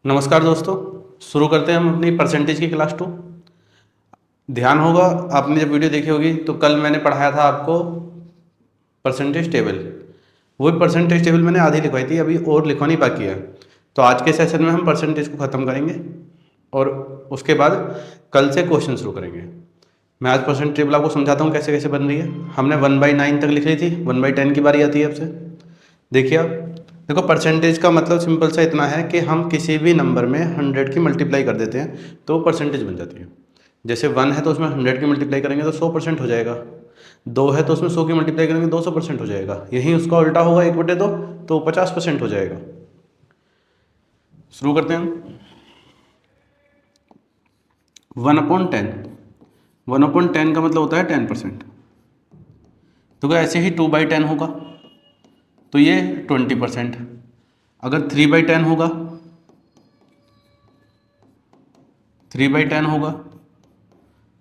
नमस्कार दोस्तों। शुरू करते हैं हम अपनी परसेंटेज की क्लास 2। ध्यान होगा, आपने जब वीडियो देखी होगी तो कल मैंने पढ़ाया था आपको परसेंटेज टेबल। वही परसेंटेज टेबल मैंने आधी लिखवाई थी, अभी और लिखवानी बाकी है। तो आज के सेशन में हम परसेंटेज को ख़त्म करेंगे और उसके बाद कल से क्वेश्चन शुरू करेंगे। मैं आज परसेंटेज टेबल आपको समझाता हूँ कैसे कैसे बन रही है। हमने 1/9 तक लिख ली थी, 1/10 की बारी आती है आपसे। देखिए आप, देखो परसेंटेज का मतलब सिंपल सा इतना है कि हम किसी भी नंबर में 100 की मल्टीप्लाई कर देते हैं तो परसेंटेज बन जाती है। जैसे 1 है तो उसमें 100 की मल्टीप्लाई करेंगे तो 100% हो जाएगा। 2 है तो उसमें 100 की मल्टीप्लाई करेंगे 200% हो जाएगा। यहीं उसका उल्टा होगा 1/2 तो 50% हो जाएगा। शुरू करते हैं हम। 1/10, 1/10 का मतलब होता है 10%। तो क्या ऐसे ही 2/10 होगा तो ये 20%। अगर 3/10 होगा, 3/10 होगा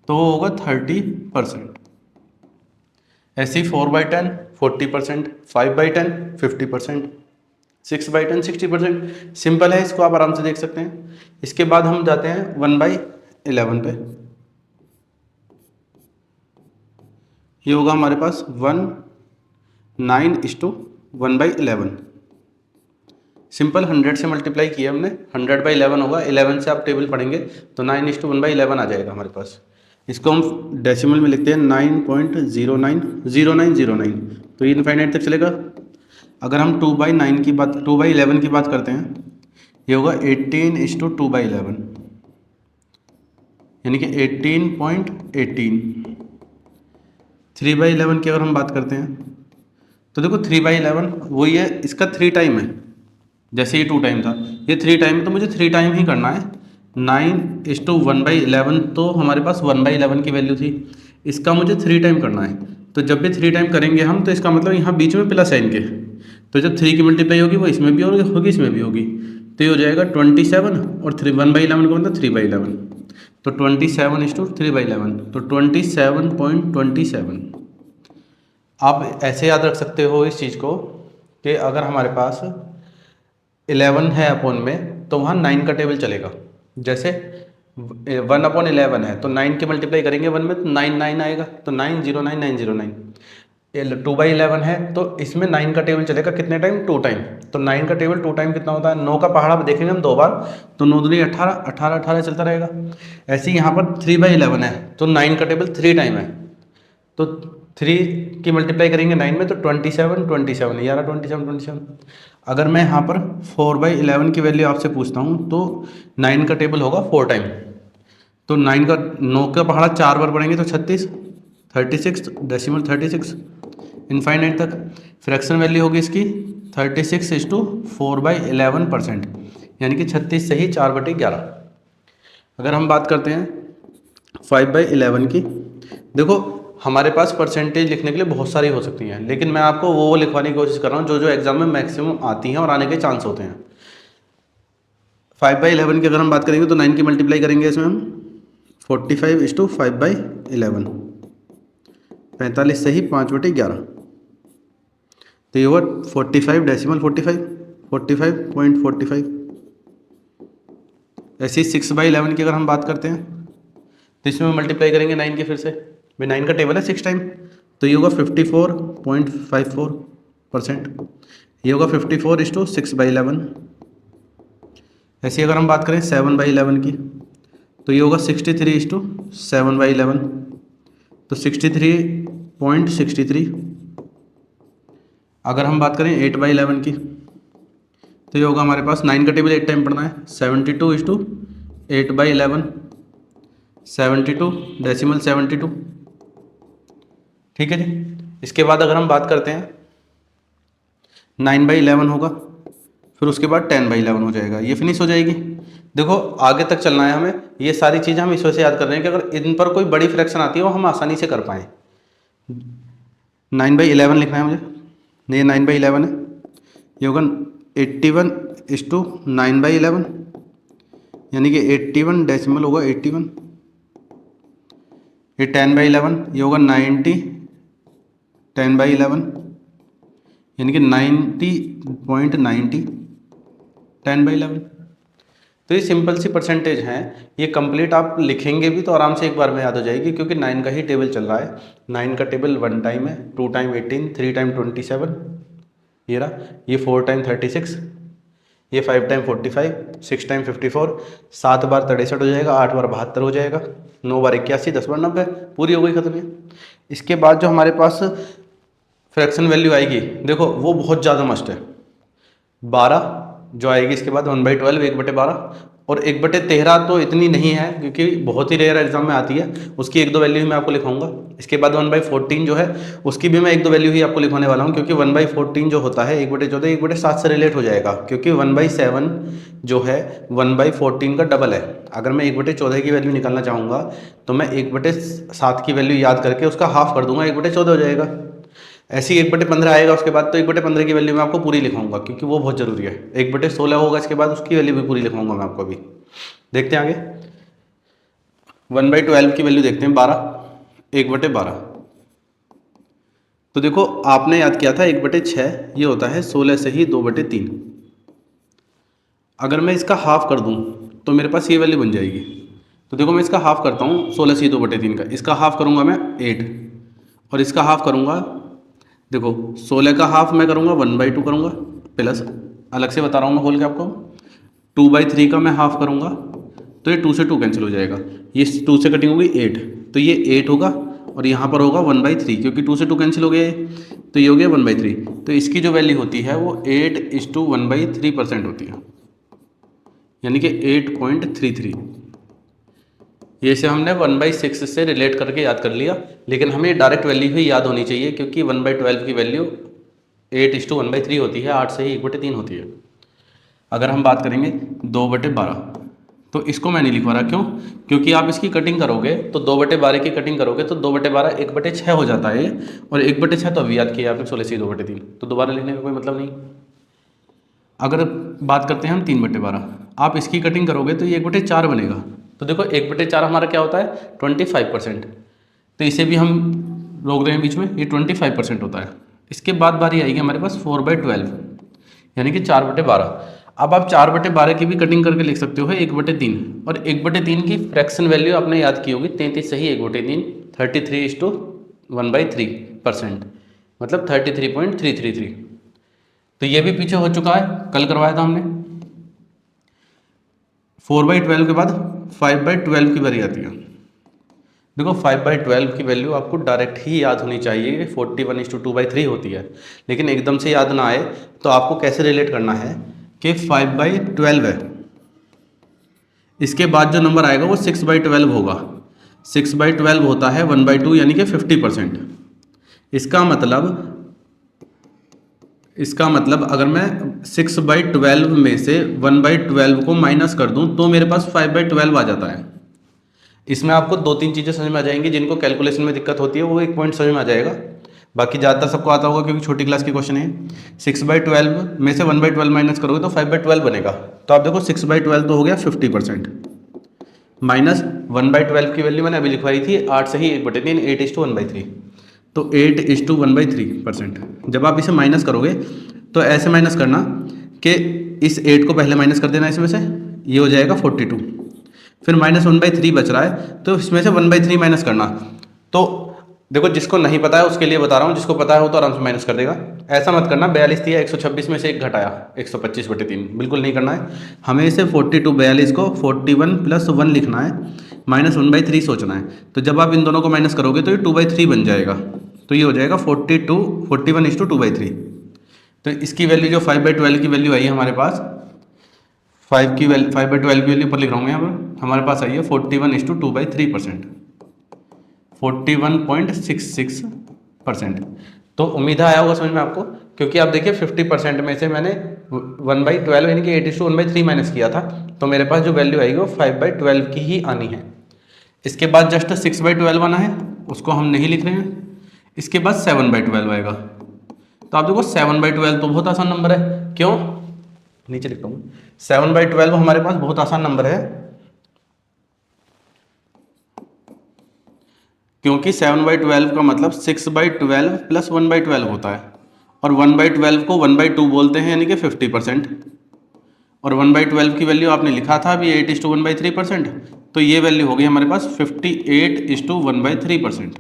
तो वो होगा 30%। ऐसे ही 4/10 40%, 5/10 50%, 6/10 60%। सिंपल है, इसको आप आराम से देख सकते हैं। इसके बाद हम जाते हैं 1/11 पे। ये होगा हमारे पास 1/9:1/11। सिंपल 100 से मल्टीप्लाई किया हमने, 100/11 होगा। 11 से आप टेबल पढ़ेंगे तो 9:1/11 आ जाएगा हमारे पास। इसको हम डेसिमल में लिखते हैं 9.090909। तो ये इनफाइनाइट तक चलेगा। अगर हम 2/11 की बात करते हैं, ये होगा 18:2/11, यानी कि 18.18। 3/11 की अगर हम बात करते हैं तो देखो 3/11 वही है, इसका 3 टाइम है। जैसे ये 2 टाइम था, ये 3 टाइम है तो मुझे 3 टाइम ही करना है। 9:1/11 तो हमारे पास 1/11 की वैल्यू थी, इसका मुझे 3 टाइम करना है। तो जब भी 3 टाइम करेंगे हम तो इसका मतलब यहाँ बीच में प्लस है इनके। तो जब 3 की मल्टीप्लाई होगी वो इसमें भी होगी इसमें भी होगी। तो ये हो जाएगा 27 और 1/11 का मतलब 3/11। तो 27:3/11 तो 27.27। आप ऐसे याद रख सकते हो इस चीज़ को कि अगर हमारे पास 11 है अपॉन में तो वहाँ 9 का टेबल चलेगा। जैसे 1/11 है तो 9 की मल्टीप्लाई करेंगे 1 में तो 9 आएगा, तो 909 909। 2/11 है तो इसमें 9 का टेबल चलेगा कितने टाइम, 2 टाइम। तो 9 का टेबल 2 टाइम कितना होता है, 9 का पहाड़ा देखेंगे हम 2 बार, तो 9 दूनी 18, 18 18 चलता रहेगा। ऐसे ही यहाँ पर 3/11 है तो 9 का टेबल 3 टाइम है। तो 3 की मल्टीप्लाई करेंगे 9 में तो 27 27, 11 27 27। अगर मैं यहाँ पर 4/11 की वैल्यू आपसे पूछता हूँ तो 9 का टेबल होगा 4 टाइम। तो 9 का पहाड़ा 4 बार पढ़ेंगे तो 36, 36 डेसिमल 36 इनफाइनाइट तक। फ्रैक्शन वैल्यू होगी इसकी 36:4/11%, यानी कि 36 से ही 4/11। अगर हम बात करते हैं 5/11 की, देखो हमारे पास परसेंटेज लिखने के लिए बहुत सारी हो सकती हैं, लेकिन मैं आपको वो लिखवाने की कोशिश कर रहा हूँ जो जो एग्जाम में मैक्सिमम आती हैं और आने के चांस होते हैं। 5/11 की अगर हम बात करेंगे तो 9 की मल्टीप्लाई करेंगे इसमें हम 45:5/11, 45 से ही 5/11। तो ये हुआ 45.45, 45.45। ऐसे ही 6/11 की अगर हम बात करते हैं तो इसमें मल्टीप्लाई करेंगे 9 के फिर से, भाई 9 का टेबल है 6 टाइम। तो ये होगा 54.54%। ये होगा 54:6/11। ऐसे ही अगर हम बात करें 7/11 की तो ये होगा 63:7/11, तो 63.63। अगर हम बात करें 8/11 की तो ये होगा हमारे पास 9 का टेबल 8 टाइम पढ़ना है, 72:8/11, 72 डेसिमल 72। ठीक है जी। इसके बाद अगर हम बात करते हैं 9/11 होगा, फिर उसके बाद 10/11 हो जाएगा, ये फिनिश हो जाएगी। देखो आगे तक चलना है हमें, ये सारी चीज़ें हम इस वजह से याद कर रहे हैं कि अगर इन पर कोई बड़ी फ्रैक्शन आती है वो हम आसानी से कर पाएँ। 9/11 लिखना है मुझे, ये 9/11 है। ये होगा 81:9/11, यानी कि 81 डेसिमल होगा 81। ये 10/11, ये होगा 90 10/11, यानी कि 90.90 10/11। तो ये सिंपल सी परसेंटेज हैं, ये कंप्लीट आप लिखेंगे भी तो आराम से एक बार में याद हो जाएगी, क्योंकि 9 का ही टेबल चल रहा है। 9 का टेबल 1 टाइम है, 2 टाइम 18, 3 टाइम 27, ये रहा, ये 4 टाइम 36, ये 5 टाइम 45, 6 टाइम 54, 7 बार 63 हो जाएगा, 8 बार 72 हो जाएगा, 9 बार 81, 10 बार 90, पूरी हो गई खत्म है। इसके बाद जो हमारे पास फ्रैक्शन वैल्यू आएगी, देखो वो बहुत ज़्यादा मस्ट है, 12 जो आएगी इसके बाद 1/12, 1/12, और 1/13 तो इतनी नहीं है क्योंकि बहुत ही रेयर एग्जाम में आती है, उसकी 1-2 वैल्यू ही मैं आपको लिखाऊंगा। इसके बाद 1/14 जो है उसकी भी मैं 1-2 वैल्यू ही आपको लिखवाने वाला हूँ, क्योंकि 1/14 जो होता है 1/14 1/7 से रिलेट हो जाएगा, क्योंकि 1/7 जो है 1/14 का डबल है। अगर मैं 1/14 की वैल्यू निकालना चाहूँगा तो मैं 1/7 की वैल्यू याद करके उसका हाफ कर दूंगा, 1/14 हो जाएगा। ऐसे ही 1/15 आएगा उसके बाद, तो 1/15 की वैल्यू मैं आपको पूरी लिखाऊंगा क्योंकि वो बहुत ज़रूरी है। 1/16 होगा इसके बाद, उसकी वैल्यू भी पूरी लिखाऊंगा मैं आपको अभी। देखते हैं आगे, 1/12 की वैल्यू देखते हैं, 12, 1/12। तो देखो आपने याद किया था 1/6 ये होता है 16 से ही 2/3। अगर मैं इसका हाफ कर दूँ तो मेरे पास ये वैल्यू बन जाएगी। तो देखो मैं इसका हाफ करता हूँ 16 से ही 2/3 का, इसका हाफ करूँगा मैं 8, और इसका हाफ करूँगा, देखो 16 का हाफ मैं करूँगा 1/2 करूँगा, प्लस अलग से बता रहा हूँ मैं खोल के आपको, 2/3 का मैं हाफ करूँगा, तो ये 2 से 2 कैंसिल हो जाएगा, ये 2 से कटिंग होगी 8, तो ये 8 होगा, और यहाँ पर होगा 1/3 क्योंकि 2 से 2 कैंसिल हो गया ये, तो ये हो गया 1/3। तो इसकी जो वैल्यू होती है वो 8:1/3% होती है, यानी कि 8.33। ये से हमने 1/6 से रिलेट करके याद कर लिया, लेकिन हमें डायरेक्ट वैल्यू ही याद होनी चाहिए क्योंकि 1/12 की वैल्यू 8:1/3 होती है, 8 से ही 1/3 होती है। अगर हम बात करेंगे 2/12, तो इसको मैं नहीं लिखवा रहा, क्यों? क्योंकि आप इसकी कटिंग करोगे तो 2/12 की कटिंग करोगे तो 2/12 1/6 हो जाता है, और 1/6 तो अभी याद किया आपने 16 से 2/3, तो दोबारा लिखने का कोई मतलब नहीं। अगर बात करते हैं हम 3/12, आप इसकी कटिंग करोगे तो ये 1/4 बनेगा। तो देखो 1/4 हमारा क्या होता है 25%, तो इसे भी हम रोक दें बीच में, ये 25% होता है। इसके बाद बारी आएगी हमारे पास 4/12, यानी कि 4/12। अब आप 4/12 की भी कटिंग करके लिख सकते हो 1/3, और 1/3 की फ्रैक्शन वैल्यू आपने याद की होगी 33 सही 1/3, 33:1/3%, मतलब 33.333। तो ये भी पीछे हो चुका है, कल करवाया था हमने। 4/12 के बाद 5/12 की बारी आती है। देखो 5/12 की वैल्यू आपको डायरेक्ट ही याद होनी चाहिए, 41:2/3 होती है, लेकिन एकदम से याद ना आए तो आपको कैसे रिलेट करना है कि 5/12 है, इसके बाद जो नंबर आएगा वो 6/12 होगा। 6/12 होता है 1/2, यानी कि 50%। इसका मतलब अगर मैं 6/12 में से 1/12 को माइनस कर दूं तो मेरे पास 5/12 आ जाता है। इसमें आपको 2-3 चीज़ें समझ में आ जाएंगी, जिनको कैलकुलेशन में दिक्कत होती है वो एक पॉइंट समझ में आ जाएगा, बाकी ज़्यादातर सबको आता होगा क्योंकि छोटी क्लास के क्वेश्चन है। 6/12 में से 1/12 माइनस करोगे तो 5/12 बनेगा। तो आप देखो 6/12 तो हो गया 50%, माइनस 1/12 की वैल्यू मैंने अभी लिखवाई थी 8 से ही 1/3, 8:1/3, तो 8:1/3%। जब आप इसे माइनस करोगे तो ऐसे माइनस करना कि इस 8 को पहले माइनस कर देना इसमें से, ये हो जाएगा 42, फिर -1/3 बच रहा है तो इसमें से 1/3 माइनस करना। तो देखो जिसको नहीं पता है उसके लिए बता रहा हूँ, जिसको पता है वो तो आराम से माइनस कर देगा। ऐसा मत करना 42 दिया 126 में से एक घटाया 125/3, बिल्कुल नहीं करना है। हमें इसे 42 को 41 + 1 लिखना है, -1/3 सोचना है। तो जब आप इन दोनों को माइनस करोगे तो ये 2/3 बन जाएगा, तो ये हो जाएगा 41:2/3। तो इसकी वैल्यू जो 5/12 की वैल्यू आई है हमारे पास, 5/12 की वैल्यू पर लिख रहा हूँ मैं यहाँ पर, हमारे पास आई है 41:2/3%, 41.66%। तो उम्मीद आया होगा समझ में आपको, क्योंकि आप देखिए 50% में से मैंने 1/12 यानी कि 8:1/3 माइनस किया था, तो मेरे पास जो वैल्यू आएगी वो 5/12 की ही आनी है। इसके बाद जस्ट 6/12 आना है, उसको हम नहीं लिख रहे हैं। इसके बाद 7/12 आएगा। तो आप देखो 7/12 तो बहुत आसान नंबर है, क्यों? नीचे लिखता हूँ, 7/12 हमारे पास बहुत आसान नंबर है, क्योंकि 7/12 का मतलब 6/12 + 1/12 होता है, और 1/12 को 1/2 बोलते हैं, यानी कि 50%, और 1/12 की वैल्यू आपने लिखा था अभी 8:1/3%, तो ये वैल्यू हो गई हमारे पास 58:1/3%।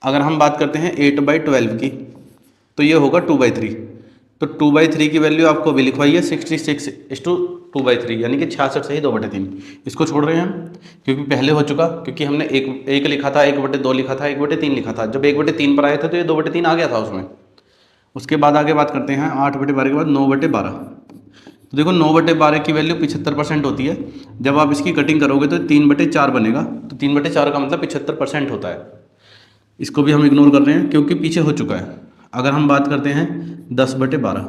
अगर हम बात करते हैं 8/12 की, तो ये होगा 2/3। तो 2/3 की वैल्यू आपको अभी लिखवाई है 66:2/3, यानी कि 66 से ही 2/3। इसको छोड़ रहे हैं हम, क्योंकि पहले हो चुका, क्योंकि हमने एक लिखा था, 1/2 लिखा था, 1/3 लिखा था। जब 1/3 पर आए थे तो ये 2/3 आ गया था उसमें। उसके बाद आगे बात करते हैं 8/12 के बाद 9/12। तो देखो 9/12 की वैल्यू 75% होती है। जब आप इसकी कटिंग करोगे तो 3/4 बनेगा। तो 3/4 का मतलब 75% होता है। इसको भी हम इग्नोर कर रहे हैं क्योंकि पीछे हो चुका है। अगर हम बात करते हैं 10/12,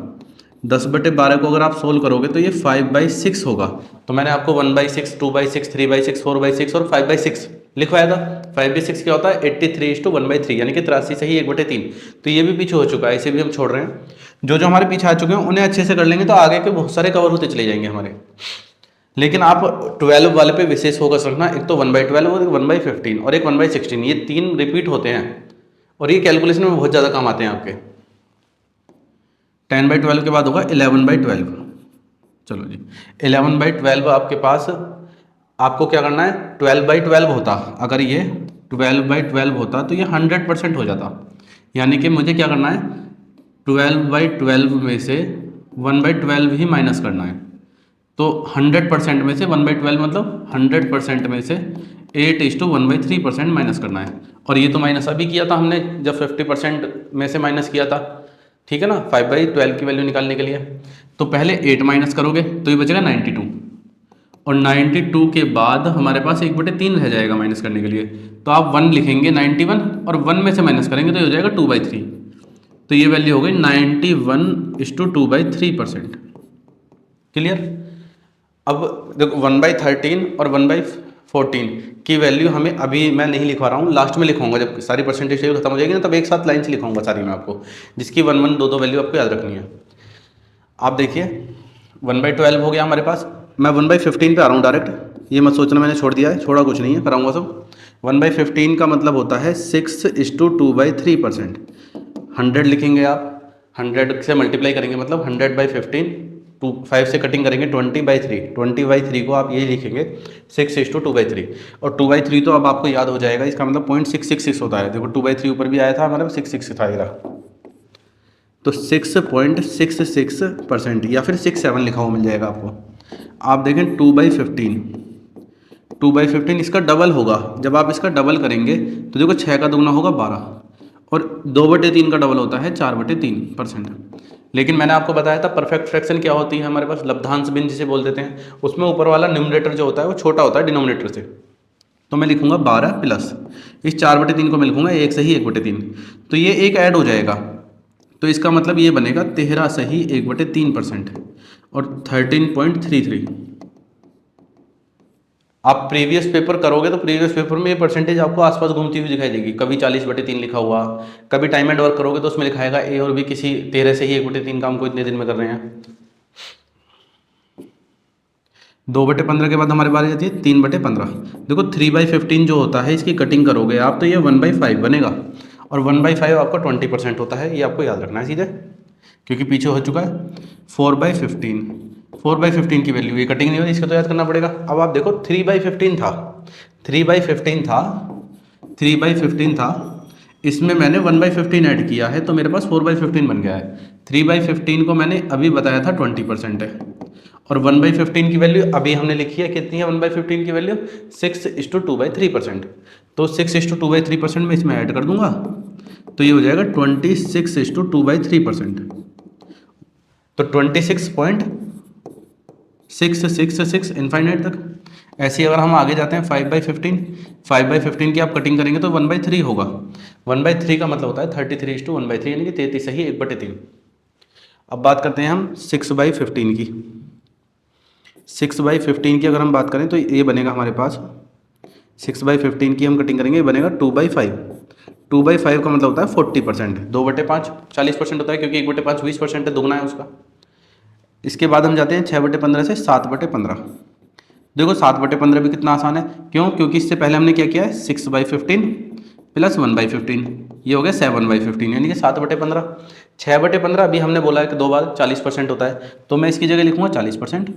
10/12 को अगर आप सोल्व करोगे तो ये 5/6 होगा। तो मैंने आपको 1/6, 2/6, 3/6, 4/6 और 5/6 लिखवाया था। 5/6 क्या होता है 83:1/3, यानी कि 83 से ही 1/3। तो ये भी पीछे हो चुका है, इसे भी हम छोड़ रहे हैं। जो जो हमारे पीछे आ चुके हैं उन्हें अच्छे से कर लेंगे तो आगे के बहुत सारे कवर होते चले जाएंगे हमारे। लेकिन आप 12 वाले पे विशेष फोकस रखना। एक तो 1/12 और एक 1/15 और एक 1/16, ये 3 रिपीट होते हैं और ये कैलकुलेशन में बहुत ज़्यादा काम आते हैं आपके। 10/12 के बाद होगा 11/12। चलो जी, 11/12 आपके पास, आपको क्या करना है, 12/12 होता, अगर ये 12/12 होता तो ये 100% हो जाता। यानी कि मुझे क्या करना है, 12/12 में से 1/12 ही माइनस करना है। तो 100% में से 1/12 मतलब 100% में से 8:1/3% माइनस करना है। और ये तो माइनस अभी किया था हमने जब 50% में से माइनस किया था, ठीक है ना, 5/12 की वैल्यू निकालने के लिए। तो पहले 8 माइनस करोगे तो ये बचेगा 92, और 92 के बाद हमारे पास 1/3 रह जाएगा माइनस करने के लिए। तो आप 1 लिखेंगे 91, और 1 में से माइनस करेंगे तो ये हो जाएगा 2/3। तो ये वैल्यू हो गई 91:2/3%। क्लियर। अब देखो 1/13 और 1/14 की वैल्यू हमें अभी मैं नहीं लिखवा रहा हूँ, लास्ट में लिखवाऊंगा जब सारी परसेंटेज खत्म हो जाएगी ना, तब एक साथ लाइन से लिखवाऊंगा सारी मैं आपको, जिसकी 1, 1, 2 वैल्यू आपको याद रखनी है। आप देखिए 1/12 हो गया हमारे पास। मैं 1/15 पे आ रहा हूँ डायरेक्ट, ये मत सोचना मैंने छोड़ दिया है, छोड़ा कुछ नहीं है, कराऊंगा सब। 1/15 का मतलब होता है 6:2/3%। 100 लिखेंगे आप, 100 से मल्टीप्लाई करेंगे मतलब 100/15, 5 से कटिंग करेंगे 20/3, 20/3 को आप ये लिखेंगे 6:2/3। और 2/3 तो अब आपको याद हो जाएगा, इसका मतलब 0.666 होता है। देखो 2/3 ऊपर भी आया था हमारे 666 था ये, तो 6.66% या फिर 67 लिखा हुआ मिल जाएगा आपको। आप देखें 2/15, 2/15 इसका डबल होगा। जब आप इसका डबल करेंगे तो देखो 6 का दुगना होगा 12, और 2/3 का डबल होता है 4/3%। लेकिन मैंने आपको बताया था परफेक्ट फ्रैक्शन क्या होती है हमारे पास, लब्धांश भिन्न जिसे बोल देते हैं, उसमें ऊपर वाला न्यूमरेटर जो होता है वो छोटा होता है डिनोमिनेटर से। तो मैं लिखूंगा 12 प्लस इस 4/3 को मैं लिखूंगा 1 से ही 1/3, तो ये एक ऐड हो जाएगा। तो इसका मतलब ये बनेगा 13 से ही 1/3% और 13.33। आप प्रीवियस पेपर करोगे तो प्रीवियस पेपर में ये परसेंटेज आपको आसपास घूमती हुई दिखाई देगी। कभी 40/3 लिखा हुआ, कभी टाइम एंड वर्क करोगे तो उसमें लिखाएगा ए और बी किसी 13 से ही 1/3 काम को इतने दिन में कर रहे हैं। 2/15 के बाद हमारे बारे आती है 3/15। देखो 3/15 जो होता है इसकी कटिंग करोगे आप तो ये 1/5 बनेगा, और 1/5 आपका 20% होता है, ये आपको याद रखना है सीधे, क्योंकि पीछे हो चुका है। 4/15, 4/15 की वैल्यू, ये कटिंग नहीं होती, इसका तो याद करना पड़ेगा। अब आप देखो 3/15 था, 3/15 था, 3/15 था, इसमें मैंने 1/15 ऐड किया है तो मेरे पास 4/15 बन गया है। 3/15 को मैंने अभी बताया था 20% है, और 1/15 की वैल्यू अभी हमने लिखी है कितनी है, 1/15 की वैल्यू 6:2/3%। तो 6:2/3% में इसमें ऐड कर दूंगा तो ये हो जाएगा 26:2/3%। तो 26.666 इनफाइनाइट तक। ऐसे ही अगर हम आगे जाते हैं 5/15, 5/15 की आप कटिंग करेंगे तो 1/3 होगा। 1/3 का मतलब होता है 33:1/3, यानी कि 33 से ही 1/3। अब बात करते हैं हम 6/15 की। 6/15 की अगर हम बात करें तो ये बनेगा हमारे पास, 6/15 की हम कटिंग करेंगे, ये बनेगा 2/5। 2/5 का मतलब होता है 40%, 2/5 40% होता है, क्योंकि 1/5 20% है, दुगना है उसका। इसके बाद हम जाते हैं 6/15 से 7/15। देखो 7/15 भी कितना आसान है, क्यों, क्योंकि इससे पहले हमने क्या किया है 6/15 प्लस 1/15, ये हो गया 7/15, यानी कि 7/15। 6/15 अभी हमने बोला है कि 2 बार 40% होता है, तो मैं इसकी जगह लिखूँगा 40%,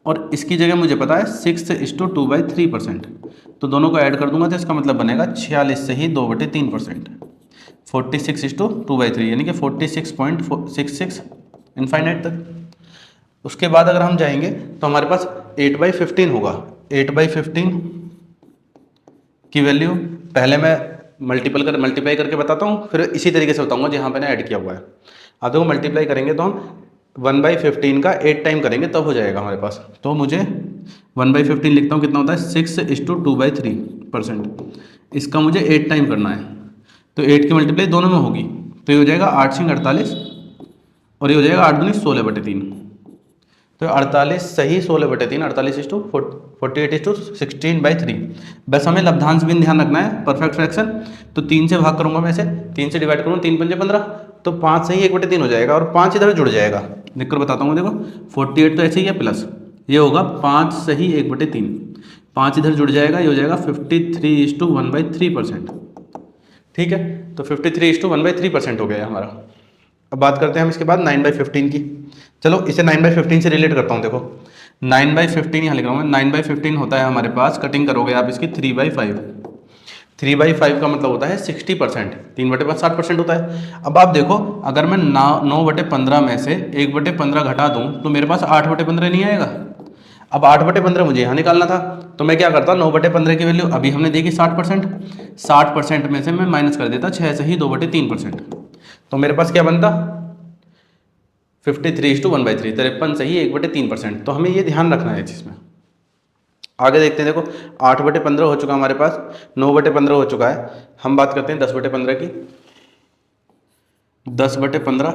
और इसकी जगह मुझे पता है 6:2/3%, तो दोनों को ऐड कर दूंगा तो इसका मतलब बनेगा 46 से ही 2/3%, 46:2/3, यानी कि 46.66 इनफाइनाइट तक। उसके बाद अगर हम जाएंगे तो हमारे पास 8/15 होगा। 8/15 की वैल्यू पहले मैं मल्टीप्लाई करके बताता हूँ, फिर इसी तरीके से बताऊँगा जहाँ मैंने ऐड किया हुआ है। अब देखो मल्टीप्लाई करेंगे तो हम 1/15 का 8 टाइम करेंगे तब हो जाएगा हमारे पास। तो मुझे 1/15 लिखता हूँ, कितना होता है 6:2/3%। इसका मुझे 8 टाइम करना है, तो 8 की मल्टीप्लाई दोनों में होगी, तो ये हो जाएगा 8×48, और ये हो जाएगा 8×2 16/3। तो 48 सही 16/3, 48:48:16/3। बस हमें लब्धांश भी ध्यान रखना है, परफेक्ट फ्रैक्शन। तो 3 से भाग करूंगा मैं इसे, 3 से डिवाइड करूँगा, 3×5 = 15, तो 5 सही 1/3 हो जाएगा, और 5 इधर जुड़ जाएगा। लिखकर बताता हूँ, देखो 48 तो ऐसे ही है, प्लस ये होगा 5 सही 1/3, 5 इधर जुड़ जाएगा, ये हो जाएगा 53:1/3%। ठीक है, तो 53:1/3% हो गया हमारा। अब बात करते हैं हम इसके बाद 9/15 की। चलो इसे 9/15 से रिलेट करता हूँ। देखो 9/15 यहाँ लिख रहा हूँ मैं। 9/15 होता है हमारे पास, कटिंग करोगे आप इसकी 3/5। 3/5 का मतलब होता है 60%, 3/5 60% होता है। अब आप देखो, अगर मैं 9/15 में से 1/15 घटा दूँ तो मेरे पास 8/15 नहीं आएगा। अब 8/15 मुझे यहाँ निकालना था, तो मैं क्या करता, 9/15 की वैल्यू अभी हमने देखी 60%, 60% में से मैं माइनस कर देता 6 से ही 2/3%, तो मेरे पास क्या बनता 53:1/3, 53 सही 1/3%। तो हमें ये ध्यान रखना है चीज़ में। आगे देखते हैं, देखो 8/15 हो चुका हमारे पास, 9/15 हो चुका है। हम बात करते हैं 10/15 की। 10/15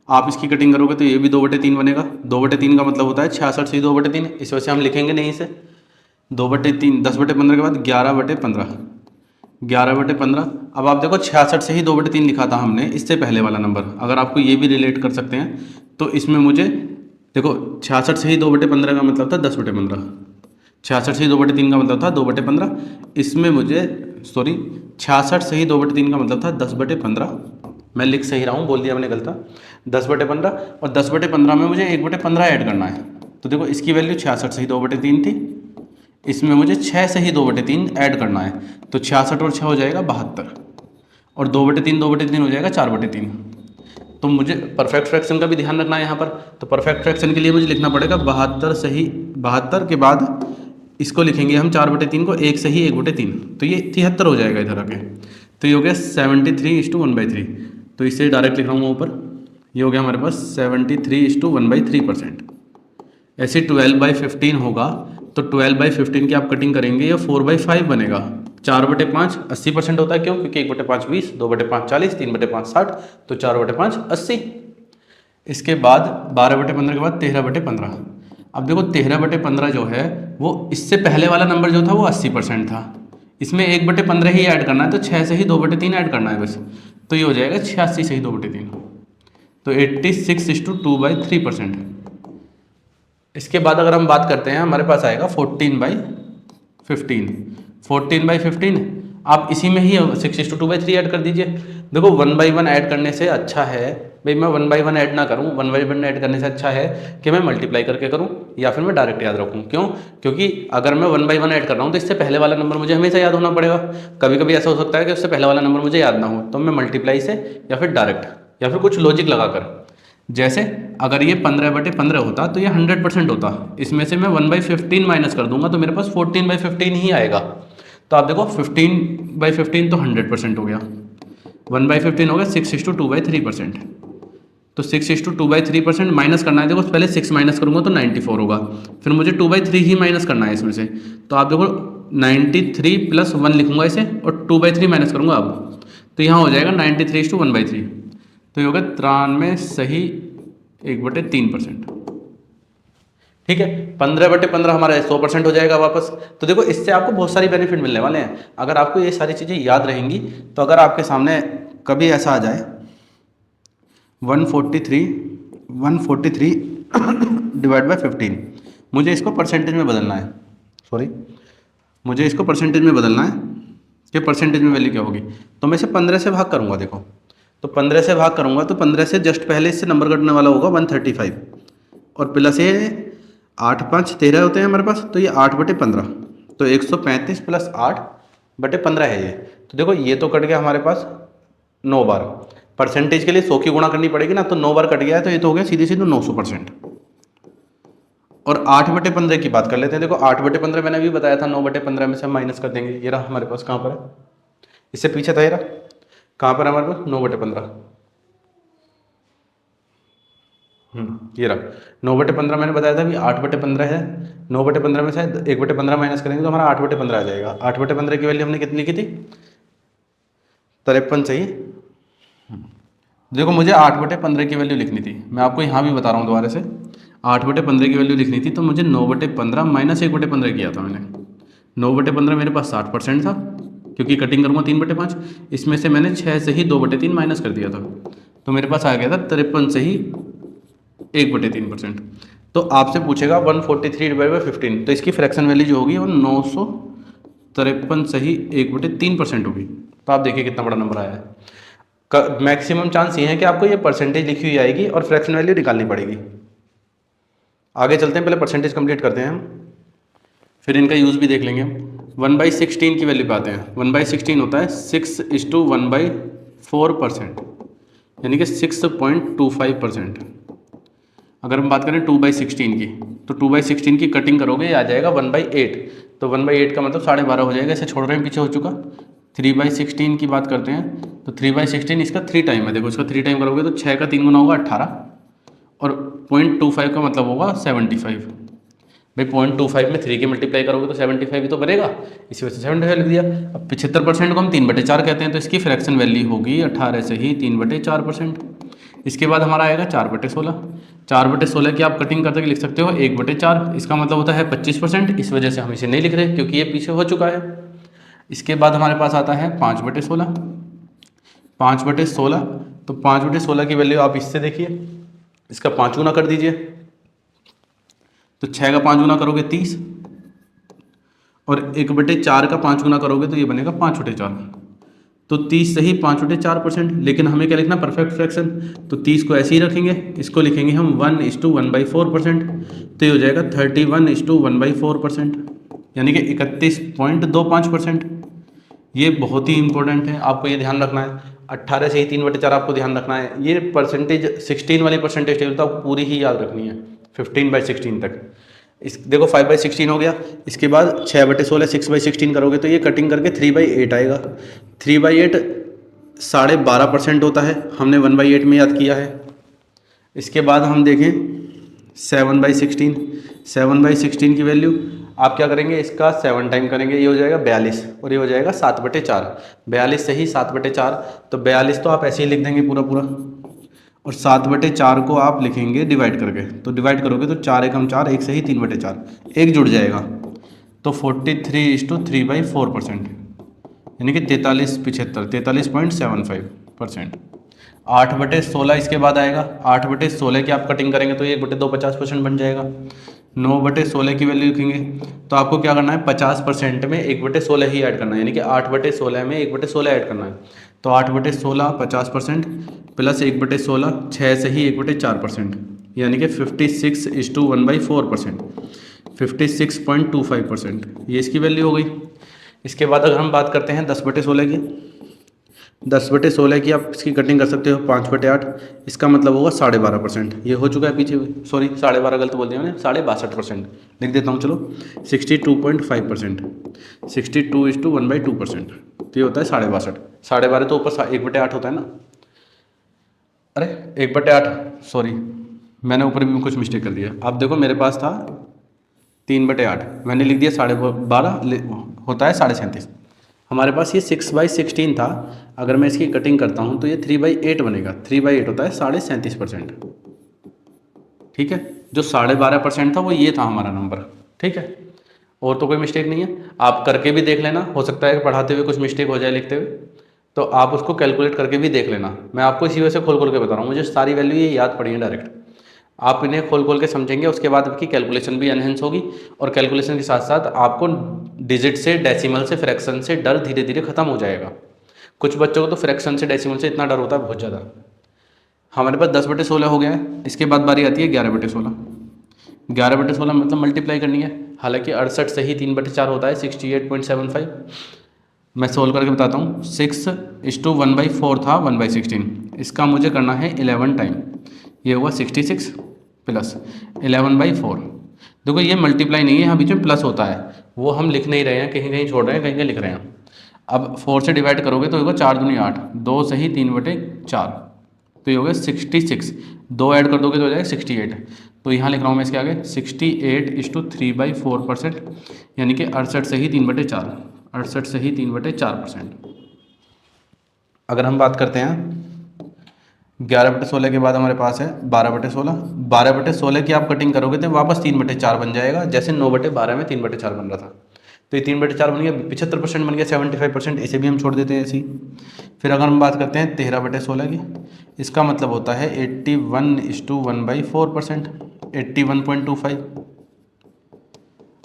आप इसकी कटिंग करोगे तो ये भी 2/3 बनेगा। 2/3 का मतलब होता है 66 से 2/3, इस वजह से हम लिखेंगे नहीं इसे 2/3। 10/15 के बाद 11/15, 11/15। अब आप देखो 66 से ही 2/3 लिखा था हमने, इससे पहले वाला नंबर। अगर आपको ये भी रिलेट कर सकते हैं तो इसमें मुझे देखो 66 से ही 2/15 का मतलब था 10/15, 66 से ही 2/3 का मतलब था 2/15। इसमें मुझे सॉरी 66 से ही 2/3 का मतलब था 10/15। मैं लिख सही रहा हूँ, बोल दिया मैंने गलत, 10/15। और 10/15 में मुझे 1/15 ऐड करना है। तो देखो इसकी वैल्यू 66 से ही 2/3 थी, इसमें मुझे 6 से ही 2/3 ऐड करना है, तो 66 और 6 हो जाएगा 72, और 2/3 हो जाएगा 4/3। तो मुझे परफेक्ट फ्रैक्शन का भी ध्यान रखना है यहाँ पर। तो परफेक्ट फ्रैक्शन के लिए मुझे लिखना पड़ेगा 72 सही, 72 के बाद इसको लिखेंगे हम 4/3 को, 1 सही 1/3, तो ये 73 हो जाएगा इधर आके। तो ये हो गया 73:1/3। तो इसे डायरेक्ट लिख रहा हूँ ऊपर, ये हो गया हमारे पास 73:1/3%। ऐसे 12/15 होगा, तो 12/15 की आप कटिंग करेंगे, या 4/5 बनेगा। 4/5 80% होता है, क्यों? क्योंकि 1/5 20, 2/5 40, 3/5 60, तो 4/5 80। इसके बाद 12/15 के बाद 13/15। अब देखो 13/15 जो है वो इससे पहले वाला नंबर जो था वो 80% था, इसमें 1/15 ही ऐड करना है, तो 6 से ही 2/3 ऐड करना है बस। तो ये हो जाएगा 86 से ही 2/3, तो 86:2/3%। इसके बाद अगर हम बात करते हैं, हमारे पास आएगा 14/15। 14/15 आप इसी में ही 6:2/3 ऐड कर दीजिए। देखो 1/1 ऐड करने से अच्छा है भाई, मैं 1/1 ऐड ना करूँ, 1/1 ऐड करने से अच्छा है कि मैं मल्टीप्लाई करके करूँ, या फिर मैं डायरेक्ट याद रखूँ। क्यों? क्योंकि अगर मैं 1/1 ऐड कर रहा हूँ तो इससे पहले वाला नंबर मुझे हमेशा याद होना पड़ेगा। कभी कभी ऐसा हो सकता है कि उससे पहले वाला नंबर मुझे याद ना हो, तो मैं मल्टीप्लाई से या फिर डायरेक्ट या फिर कुछ लॉजिक लगाकर, जैसे अगर ये 15/15 होता तो ये 100% होता, इसमें से मैं 1/15 माइनस कर दूंगा तो मेरे पास 14/15 ही आएगा। तो आप देखो 15/15 तो 100% हो गया, 1/15 हो गया 6:2/3%। तो 6:2/3% माइनस करना है, देखो पहले 6 माइनस करूंगा तो 94 होगा, फिर मुझे 2/3 ही माइनस करना है इसमें से। तो आप देखो 93 + 1 लिखूंगा इसे, और 2/3 माइनस करूंगा अब, तो यहाँ हो जाएगा 93:1/3। तो ये होगा 93 सही 1/3%। ठीक है, 15/15 हमारा 100% हो जाएगा वापस। तो देखो इससे आपको बहुत सारी बेनिफिट मिलने वाले हैं अगर आपको ये सारी चीज़ें याद रहेंगी। तो अगर आपके सामने कभी ऐसा आ जाए 143 डिवाइड बाय 15, मुझे इसको परसेंटेज में बदलना है, सॉरी मुझे इसको परसेंटेज में बदलना है। कि परसेंटेज में वैल्यू क्या होगी। तो मैं इसे 15 से भाग करूँगा, देखो तो 15 से भाग करूँगा तो 15 से जस्ट पहले इससे नंबर कटने वाला होगा 135 और प्लस ये 8 5 13 होते हैं हमारे पास, तो ये 8/15 तो 135 प्लस 8/15 है ये। तो देखो ये तो कट गया हमारे पास 9 बार। परसेंटेज के लिए 100 की गुणा करनी पड़ेगी ना, तो 9 बार कट गया है, तो ये तो हो गया सीधे सीधे 900%। और 8/15 की बात कर लेते हैं। देखो 8/15 मैंने अभी बताया था, 9/15 में से हम माइनस कर देंगे। ये रहा हमारे पास, कहाँ पर है, इससे पीछे था ये रहा, कहाँ पर है हमारे पास 9/15। ये रहा 9/15 मैंने बताया था, अभी 8/15 है। 9/15 में से 1/15 माइनस करेंगे तो हमारा 8/15 आ जाएगा। 8/15 की वैल्यू हमने कितनी लिखी थी, 53 सही। देखो मुझे 8/15 की वैल्यू लिखनी थी, मैं आपको यहाँ भी बता रहा हूँ दोबारा से। 8/15 की वैल्यू लिखनी थी तो मुझे 9/15 माइनस 1/15 किया था मैंने। 9/15 मेरे पास 60% था, क्योंकि कटिंग करूँगा 3/5, इसमें से मैंने 6 से ही 2/3 माइनस कर दिया था, तो मेरे पास आ गया था 53 से ही 1/3%। तो आपसे पूछेगा 143/15, तो इसकी फ्रैक्शन वैल्यू जो होगी वो 953 से ही 1/3% होगी। तो आप देखिए कितना बड़ा नंबर आया है। मैक्सिमम चांस ये है कि आपको ये परसेंटेज लिखी हुई आएगी और फ्रैक्शन वैल्यू निकालनी पड़ेगी। आगे चलते हैं, पहले परसेंटेज कंप्लीट करते हैं हम, फिर इनका यूज़ भी देख लेंगे हम। 1/16 की वैल्यू पे आते हैं। 1/16 होता है 6:1/4%, यानी कि 6.25%। अगर हम बात करें 2/16 की, तो 2/16 की कटिंग करोगे ये आ जाएगा 1/8, तो 1/8 का मतलब 12.5 हो जाएगा। इसे छोड़ रहे हैं, पीछे हो चुका। 3/16 की बात करते हैं, तो 3/16 इसका 3 टाइम है। देखो इसका 3 टाइम करोगे तो 6 का 3 गुना होगा 18, और 0.25 का मतलब होगा 75। भाई 0.25 में 3 की मल्टीप्लाई करोगे तो 75 ही तो बनेगा, इसी वजह से 75 लिख दिया। अब 75% को हम 3/4 कहते हैं, तो इसकी फ्रैक्शन वैल्यू होगी 18 से ही 3/4%। इसके बाद हमारा आएगा 4/16। 4/16 की आप कटिंग करके लिख सकते हो 1/4, इसका मतलब होता है 25%, इस वजह से हम इसे नहीं लिख रहे क्योंकि ये पीछे हो चुका है। इसके बाद हमारे पास आता है 5/16। 5/16, तो 5/16 की वैल्यू आप इससे देखिए, इसका 5 गुना कर दीजिए, तो 6 का 5 गुना करोगे 30, और 1/4 का 5 गुना करोगे तो ये बनेगा 5/4। तो 30 से ही 5/4%। लेकिन हमें क्या लिखना, परफेक्ट फ्रैक्शन, तो 30 को ऐसे ही रखेंगे, इसको लिखेंगे हम 1:1/4%, तो ये हो जाएगा 31:1/4%, यानी कि 31.25%। ये बहुत ही इंपॉर्टेंट है, आपको ये ध्यान रखना है। 18 से ही 3/4 आपको ध्यान रखना है। ये परसेंटेज 16 वाली परसेंटेज टेबल तो आपको पूरी ही याद रखनी है 15/16 तक। इस देखो 5/16 हो गया। इसके बाद 6/16 6/16 करोगे तो ये कटिंग करके 3/8 आएगा। 3/8 12.5% होता है, हमने 1/8 में याद किया है। इसके बाद हम देखें 7/16। 7/16 की वैल्यू आप क्या करेंगे, इसका 7 टाइम करेंगे, ये हो जाएगा 42, और ये हो जाएगा 7/4। 42 से ही 7/4, तो 42 तो आप ऐसे ही लिख देंगे पूरा पूरा, और 7/4 को आप लिखेंगे डिवाइड करके, तो डिवाइड करोगे तो 4 एकम 4, 1 से ही 3/4, एक जुड़ जाएगा, तो 43:3/4%, यानी कि 43.75%। 8/16 इसके बाद आएगा। 8/16 की आप कटिंग करेंगे तो ये 1/2 50% बन जाएगा। 9/16 की वैल्यू लिखेंगे तो आपको क्या करना है, 50% में 1/16 ही ऐड करना है, यानी कि 8/16 में 1/16 ऐड करना है। तो 8/16 50% प्लस 1/16, 6 से ही 1/4%, यानी कि 56:1/4%, 56.25%, ये इसकी वैल्यू हो गई। इसके बाद अगर हम बात करते हैं 10/16 की, 10/16 की आप इसकी कटिंग कर सकते हो 5/8, इसका मतलब होगा 12.5%। ये हो चुका है पीछे, सॉरी 12.5 गलत बोल दिया मैंने, 62% लिख देता हूँ, चलो 62.5%, 62:1/2%, तो ये होता है 62.5। 12.5 तो ऊपर 1/8 होता है ना, अरे 1/8, सॉरी मैंने ऊपर भी कुछ मिस्टेक कर दिया। आप देखो मेरे पास था 3/8, मैंने लिख दिया 12.5, होता है 37.5। हमारे पास ये 6/16 था, अगर मैं इसकी कटिंग करता हूँ तो ये 3/8 बनेगा। 3/8 होता है 37.5%, ठीक है। जो 12.5% था वो ये था हमारा नंबर, ठीक है। और तो कोई मिस्टेक नहीं है, आप करके भी देख लेना, हो सकता है कि पढ़ाते हुए कुछ मिस्टेक हो जाए लिखते हुए, तो आप उसको कैलकुलेट करके भी देख लेना। मैं आपको इसी वजह से खोल खोल के बता रहा हूँ, मुझे सारी वैल्यू ये याद पड़ी है डायरेक्ट। आप इन्हें खोल खोल के समझेंगे, उसके बाद आपकी कैलकुलेशन भी एनहेंस होगी, और कैलकुलेशन के साथ साथ आपको डिजिट से, डेसिमल से, फ्रैक्शन से डर धीरे धीरे खत्म हो जाएगा। कुछ बच्चों को तो फ्रैक्शन से, डेसिमल से इतना डर होता है बहुत ज़्यादा। हमारे पास 10/16 हो गया है। इसके बाद बारी आती है 11/16। 11/16 मतलब मल्टीप्लाई करनी है। हालांकि 68 से ही 3/4 होता है, 68.75। मैं सोल्व करके बताता हूँ। 6:1/4 था 1/16। इसका मुझे करना है 11 टाइम। ये हुआ 66 प्लस 11/4। देखो ये मल्टीप्लाई नहीं है, यहाँ बीच में प्लस होता है, वो हम लिख नहीं रहे हैं, कहीं कहीं छोड़ रहे हैं, कहीं कहीं लिख रहे हैं। अब 4 से डिवाइड करोगे तो होगा 4 दूनी 8, 2 सही 3/4, तो ये हो गया 66। 2 ऐड कर दोगे तो हो जाएगा 68। तो यहाँ लिख रहा हूँ मैं इसके आगे 68:3/4%, यानी कि 68 से ही 3/4, 68 से ही 3/4%। अगर हम बात करते हैं 11/16 के बाद हमारे पास है 12/16। 12/16 की आप कटिंग करोगे तो वापस 3/4 बन जाएगा, जैसे 9/12 में 3/4 बन रहा था। तो ये 3/4 बन गया, 75% बन गया, 75%। इसे भी हम छोड़ देते हैं ऐसे ही। फिर अगर हम बात करते हैं 13/16 की, इसका मतलब होता है 81:1/4%, 81.25।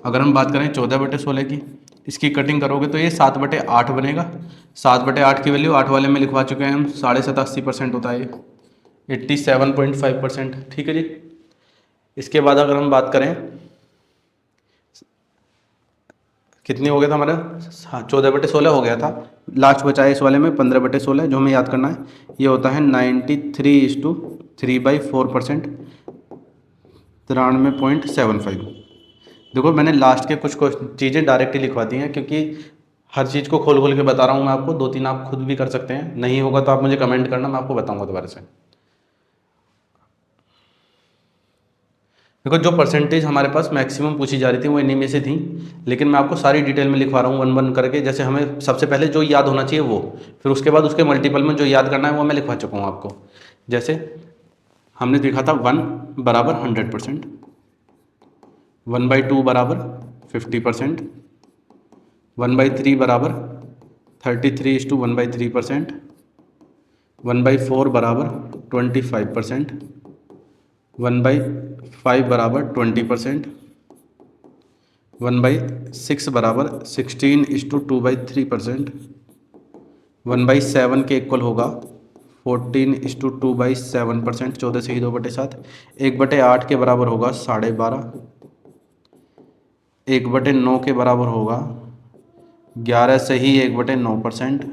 अगर हम बात करें 14/16 की, इसकी कटिंग करोगे तो ये 7/8 बनेगा। 7/8 की वैल्यू 8 वाले में लिखवा चुके हैं हम, 87.5% होता है ये, 87.5%। ठीक है जी। इसके बाद अगर हम बात करें, कितनी हो गया था हमारा, हाँ 14/16 हो गया था। लास्ट बचा है इस वाले में 15/16, जो हमें याद करना है। ये होता है 93:3/4%, 93.75। देखो मैंने लास्ट के कुछ चीज़ें डायरेक्ट ही लिखवा दी हैं, क्योंकि हर चीज़ को खोल खोल के बता रहा हूँ मैं आपको। 2-3 आप खुद भी कर सकते हैं, नहीं होगा तो आप मुझे कमेंट करना, मैं आपको बताऊँगा दोबारा से। देखो जो परसेंटेज हमारे पास मैक्सिमम पूछी जा रही थी वो इन्हीं में से थी, लेकिन मैं आपको सारी डिटेल में लिखवा रहा हूँ वन वन करके। जैसे हमें सबसे पहले जो याद होना चाहिए वो, फिर उसके बाद उसके मल्टीपल में जो याद करना है वो मैं लिखवा चुका हूँ आपको। जैसे हमने देखा था 1 बराबर 100%, 1/2 बराबर 50%, 1/3 बराबर 33:1/3%, 1/4 बराबर 25%, 1/5 बराबर 20%, 1/6 बराबर 16:2/3%, 1/7 के इक्वल होगा 14:2/7%, 14 से ही 2/7। 1/8 के बराबर होगा 12.5। 1/9 के बराबर होगा 11 से ही 1/9%।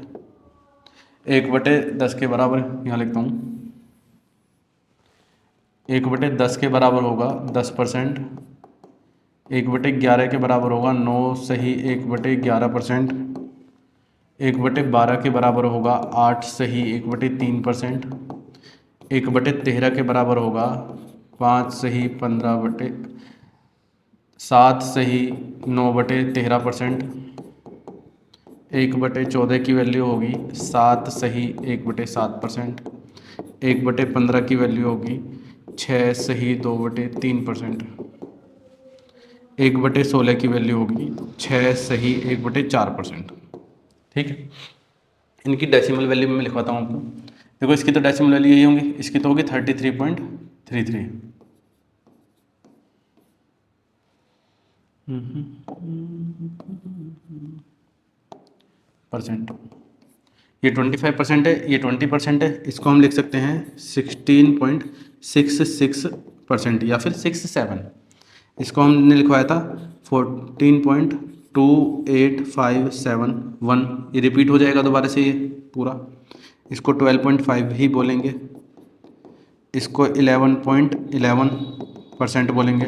1/10 के बराबर, यहाँ लिखता हूँ, 1/10 के बराबर होगा 10%। 1/11 के बराबर होगा 9 सही 1/11%। 1/12 के बराबर होगा 8 सही 1/3%। 1/13 के बराबर होगा 5 सही 7 सही 9/13%। 1/14 की वैल्यू होगी 7 सही 1/7%। 1/15 की वैल्यू होगी 6 सही 2/3%। 1/16 की वैल्यू होगी 6 सही 1/4%। ठीक है। इनकी डेसिमल वैल्यू में लिखवाता हूँ आपको। देखो इसकी तो डेसिमल वैल्यू यही होंगी, इसकी तो होगी 33.33 परसेंट। ये 25% है, ये 20% है। इसको हम लिख सकते हैं 16.66% या फिर 67। इसको हमने लिखवाया था 14.28571। ये रिपीट हो जाएगा दोबारा से ये पूरा। इसको 12.5 ही बोलेंगे। इसको 11.11% बोलेंगे।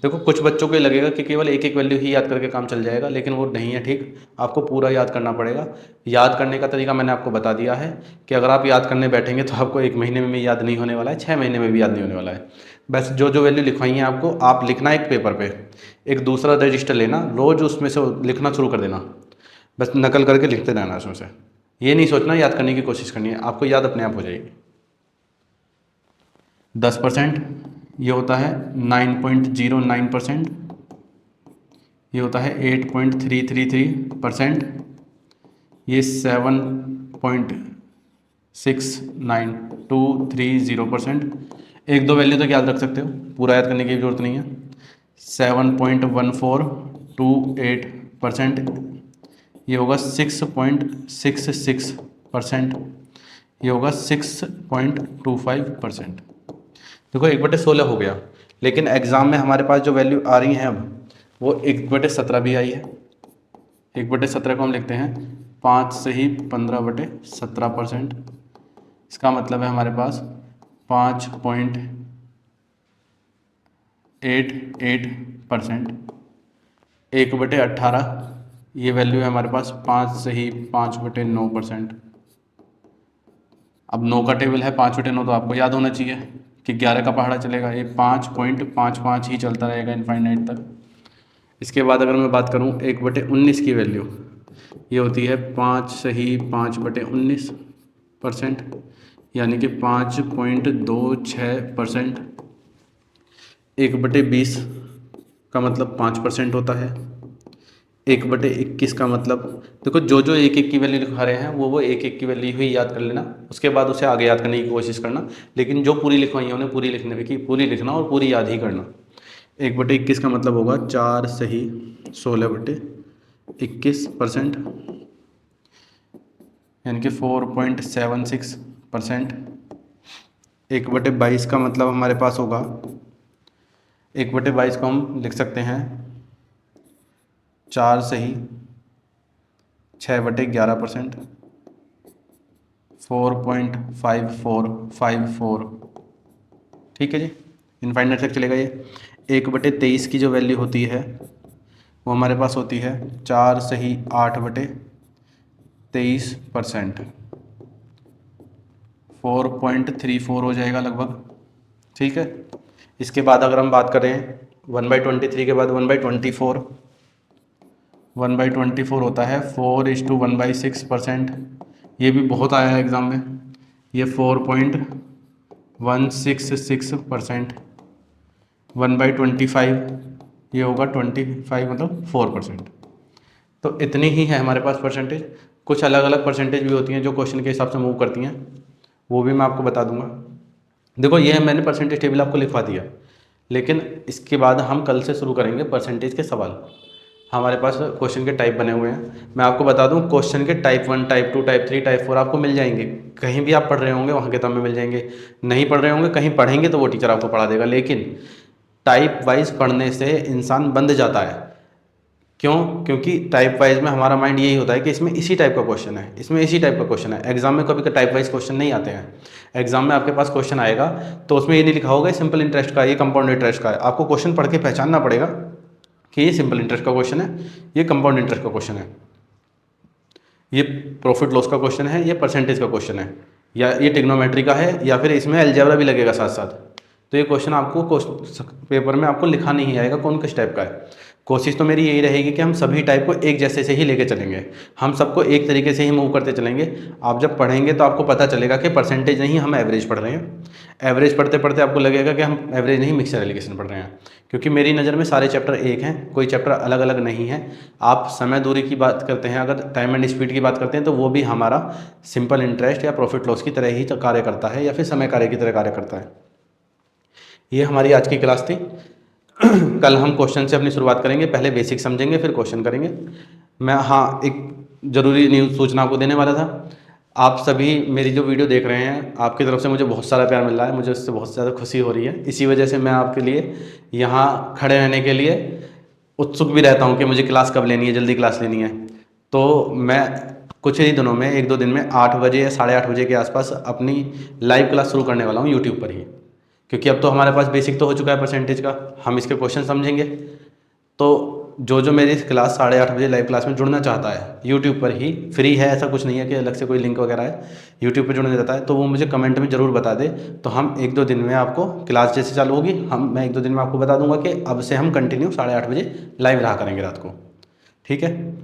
देखो कुछ बच्चों को ये लगेगा कि केवल एक एक वैल्यू ही याद करके काम चल जाएगा, लेकिन वो नहीं है। ठीक, आपको पूरा याद करना पड़ेगा। याद करने का तरीका मैंने आपको बता दिया है कि अगर आप याद करने बैठेंगे तो आपको 1 महीने में भी याद नहीं होने वाला है, 6 महीने में भी याद नहीं होने वाला है। बस जो जो वैल्यू लिखवाई है आपको, आप लिखना एक पेपर पे, एक दूसरा रजिस्टर लेना, रोज़ उसमें से लिखना शुरू कर देना, बस नकल करके लिखते रहना उसमें से। ये नहीं सोचना याद करने की कोशिश करनी है, आपको याद अपने आप हो जाएगी। 10% ये होता है 9.09%। ये होता है 8.333%। ये 7.69230%। एक दो वैल्यू तक याद रख सकते हो, पूरा याद करने की ज़रूरत नहीं है। 7.1428%, ये होगा 6.66%, ये होगा 6.25%। देखो 1/16 हो गया, लेकिन एग्ज़ाम में हमारे पास जो वैल्यू आ रही हैं अब वो 1/17 भी आई है। 1/17 को हम लिखते हैं 5 से ही 15/17%। इसका मतलब है हमारे पास 5.88%। 1/18 ये वैल्यू है हमारे पास 5 से ही 5/9%। अब 9 का टेबल है, 5/9 तो आपको याद होना चाहिए कि 11 का पहाड़ा चलेगा, ये 5.55 ही चलता रहेगा इनफाइनाइट तक। इसके बाद अगर मैं बात करूँ 1/19 की वैल्यू, ये होती है 5 से ही 5/19%, यानी कि 5.26%। 1/20 का मतलब 5% होता है। 1/21 का मतलब, देखो जो जो एक एक की वैल्यू लिखा रहे हैं वो एक एक की वैल्यू ही याद कर लेना, उसके बाद उसे आगे याद करने की कोशिश करना, लेकिन जो पूरी लिखवाई है उन्हें पूरी लिखने की, पूरी लिखना और पूरी याद ही करना। 1/21 का मतलब होगा 4 से ही 16/21%, यानी कि 4.76%। 1/22 का मतलब हमारे पास होगा, 1/22 को हम लिख सकते हैं 4 से ही 6/11%, 4.5454। ठीक है जी, इनफाइनाइट तक चलेगा ये। 1/23 की जो वैल्यू होती है वो हमारे पास होती है 4 से ही 8/23%, 4.34 हो जाएगा लगभग। ठीक है, इसके बाद अगर हम बात करें 1/23 के बाद 1/24, 1/24 होता है 4:1/6%। ये भी बहुत आया है एग्ज़ाम में, ये 4.166%। 1/25 ये होगा 25 मतलब 4%। तो इतनी ही है हमारे पास परसेंटेज। कुछ अलग अलग परसेंटेज भी होती हैं जो क्वेश्चन के हिसाब से मूव करती हैं, वो भी मैं आपको बता दूंगा। देखो ये मैंने परसेंटेज टेबल आपको लिखवा दिया, लेकिन इसके बाद हम कल से शुरू करेंगे परसेंटेज के सवाल। हमारे पास क्वेश्चन के टाइप बने हुए हैं, मैं आपको बता दूं क्वेश्चन के टाइप 1, टाइप 2, टाइप 3, टाइप 4 आपको मिल जाएंगे। कहीं भी आप पढ़ रहे होंगे वहाँ किताब में मिल जाएंगे, नहीं पढ़ रहे होंगे कहीं पढ़ेंगे तो वो टीचर आपको पढ़ा देगा। लेकिन टाइप वाइज पढ़ने से इंसान बंध जाता है। क्यों? क्योंकि टाइप वाइज में हमारा माइंड यही होता है कि इसमें इसी टाइप का क्वेश्चन है, इसमें इसी टाइप का क्वेश्चन है। एग्जाम में कभी टाइप वाइज क्वेश्चन नहीं आते हैं। एग्जाम में आपके पास क्वेश्चन आएगा तो उसमें ये नहीं लिखा होगा सिंपल इंटरेस्ट का, ये कंपाउंड इंटरेस्ट का है। आपको क्वेश्चन पढ़ के पहचानना पड़ेगा कि ये सिंपल इंटरेस्ट का क्वेश्चन है, ये कंपाउंड इंटरेस्ट का क्वेश्चन है, ये प्रॉफिट लॉस का क्वेश्चन है, ये परसेंटेज का क्वेश्चन है, या ये टिग्नोमेट्री का है, या फिर इसमें अलजेब्रा भी लगेगा साथ साथ। तो ये क्वेश्चन आपको पेपर में आपको लिखा नहीं आएगा कौन किस टाइप का है। कोशिश तो मेरी यही रहेगी कि हम सभी टाइप को एक जैसे से ही लेके चलेंगे, हम सबको एक तरीके से ही मूव करते चलेंगे। आप जब पढ़ेंगे तो आपको पता चलेगा कि परसेंटेज नहीं हम एवरेज पढ़ रहे हैं। एवरेज पढ़ते पढ़ते आपको लगेगा कि हम एवरेज नहीं मिक्सर एलिगेशन पढ़ रहे हैं, क्योंकि मेरी नज़र में सारे चैप्टर एक हैं, कोई चैप्टर अलग अलग नहीं है। आप समय दूरी की बात करते हैं, अगर टाइम एंड स्पीड की बात करते हैं तो वो भी हमारा सिंपल इंटरेस्ट या प्रॉफिट लॉस की तरह ही कार्य करता है, या फिर समय कार्य की तरह कार्य करता है। ये हमारी आज की क्लास थी। कल हम क्वेश्चन से अपनी शुरुआत करेंगे, पहले बेसिक समझेंगे फिर क्वेश्चन करेंगे। मैं एक ज़रूरी न्यूज़ सूचना आपको देने वाला था। आप सभी मेरी जो वीडियो देख रहे हैं, आपकी तरफ से मुझे बहुत सारा प्यार मिल रहा है, मुझे उससे बहुत ज़्यादा खुशी हो रही है। इसी वजह से मैं आपके लिए यहाँ खड़े रहने के लिए उत्सुक भी रहता हूँ कि मुझे क्लास कब लेनी है, जल्दी क्लास लेनी है। तो मैं कुछ ही दिनों में, 1-2 दिन में 8 बजे या 8:30 बजे के आसपास अपनी लाइव क्लास शुरू करने वाला हूँ यूट्यूब पर ही, क्योंकि अब तो हमारे पास बेसिक तो हो चुका है परसेंटेज का, हम इसके क्वेश्चन समझेंगे। तो जो मेरी क्लास 8:30 बजे लाइव क्लास में जुड़ना चाहता है, यूट्यूब पर ही फ्री है, ऐसा कुछ नहीं है कि अलग से कोई लिंक वगैरह है, यूट्यूब पर जुड़ना चाहता है तो वो मुझे कमेंट में ज़रूर बता दे। तो हम 1-2 दिन में आपको क्लास जैसे चालू होगी, मैं 1-2 दिन में आपको बता दूंगा कि अब से हम कंटिन्यू 8:30 बजे लाइव रहा करेंगे रात को। ठीक है,